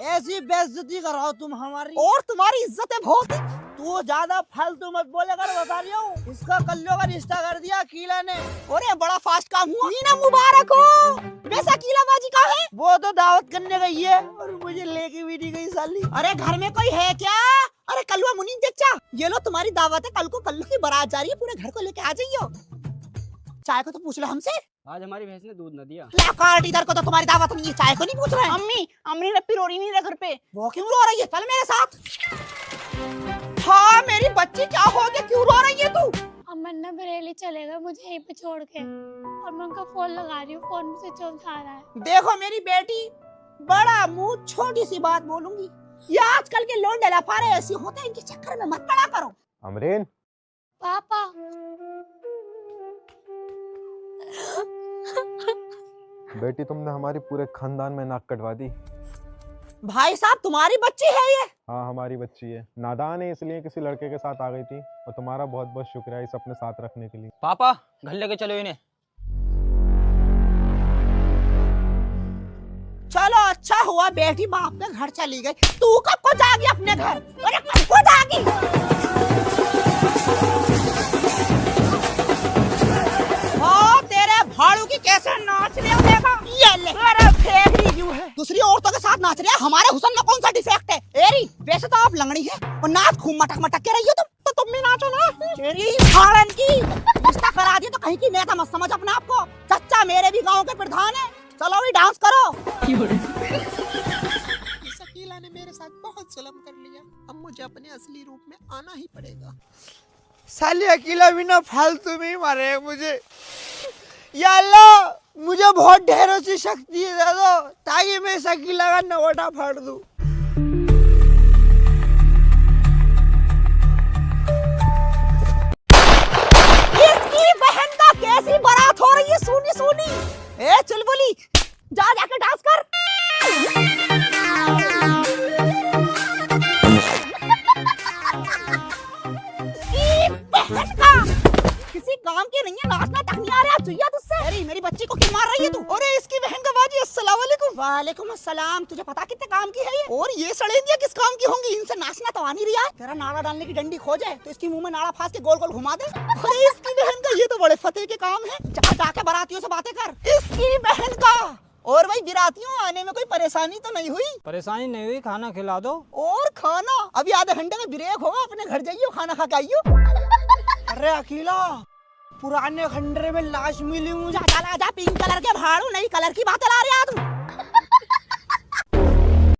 ऐसी बेइज्जती कराओ तुम हमारी, और तुम्हारी इज्जत है बहुत। तू ज्यादा फालतू मत बोले कर, बता रही हूँ। इसका कल्लो का रिश्ता कर दिया अकीला ने। अरे बड़ा फास्ट काम हुआ। मीना मुबारक हो। वैसा अकीला बाजी का है? वो तो दावत करने गई है और मुझे लेके भी नहीं गई साली। अरे घर में कोई है क्या? अरे कलुआ मुनीम चचा, ये लो तुम्हारी दावत है, कल को कल्लू की बारात जा रही है, पूरे घर को लेके आ जाइयो। चाय को तो पूछ लो हमसे। आज हमारी भैंस ने दूध न दिया। कार्ड इधर को तो तुम्हारी दावत नहीं है, चाय को नहीं पूछ रहे हैं। अम्मी रप्पी रो रही नहीं रहा घर पे। वो क्यों रो रही है? चल मेरे साथ। हाँ मेरी बच्ची, क्या हो गया, क्यों रो रही है तू? अमन ना बरेली चलेगा मुझे यहीं पे छोड़ के, और मैं उनका फोन लगा रही हूँ, फोन में स्विच ऑफ आ रहा है। देखो मेरी बेटी, बड़ा मुंह, छोटी सी बात बोलूंगी, ये आजकल के लोग लफारे ऐसे होते हैं, इनके चक्कर में मत पड़ा करो। अमरीन, पापा बेटी तुमने हमारी पूरे खानदान में नाक कटवा दी। भाई साहब तुम्हारी बच्ची है ये? हाँ हमारी बच्ची है, नादान है इसलिए किसी लड़के के साथ आ गई थी, और तुम्हारा बहुत बहुत शुक्रिया इसे अपने साथ रखने के लिए। पापा घर लेके चलो इन्हें। चलो अच्छा हुआ बेटी बाप के घर चली गई। तू कब को जागी अपने घर? अरे कब को जागी? हाँ तेरे भाड़ू की कैसे नाच रहे हो, देखो ये ले। अरे फेंक रही क्यों है? दूसरी औरतों के साथ नाच रहे हैं, हमारे हुस्न में कौन सा डिफेक्ट है? एरी वैसे तो आप लंगड़ी है और नाच खूब मटक मटक के रही हो तुम, तो तुम भी नाचो ना। तेरी भाड़न की रिश्ता करा दिया तो कहीं की नेता मत समझ अपने आप को। चच्चा मेरे भी गाँव के प्रधान है, चलो भी डांस करो। शकीला ने मेरे साथ बहुत जुल्म कर लिया, अब मुझे अपने असली रूप में आना ही पड़ेगा। साली अकेला भी ना फालतू में ही मारे मुझे। या अल्लाह मुझे बहुत ढेरों सी शक्ति दे दो ताकि मैं इस अकेला का नवटा फाड़ दूं। इसकी बहन का कैसी बारात हो रही है, सुनी सुनी। ए चुलबुली, जा जाके डांस कर। बहन का किसी काम की नहीं है, नाचना तक नहीं आ रहा तुझे तुझसे। अरे मेरी बच्ची को क्यों मार रही है तू? अरे इसकी बहन का बाजी, अस्सलाम वालेकुम। वालेकुम अस्सलाम। तुझे पता कितने काम की है ये? और ये सड़ेंदियां किस काम की होंगी? इनसे नाचना तो आ नहीं रहा है। तेरा नाड़ा डालने की डंडी खो जाए तो इसकी मुंह में नाड़ा फांस के गोल गोल घुमा दे। अरे इसकी बहन का ये तो बड़े फतेह के काम है। जा जाके बारातियों से बातें कर। इसकी बहन का। और भाई बारातियों आने में कोई परेशानी तो नहीं हुई? परेशानी नहीं हुई, खाना खिला दो। और खाना अभी आधे घंटे में ब्रेक होगा, अपने घर जाइयो खाना खा के आइयो। अरे अकेला, पुराने खंडरे में लाश मिली मुझे। जा पिंक कलर के भाड़ू, नई कलर की बात ला रहा तू।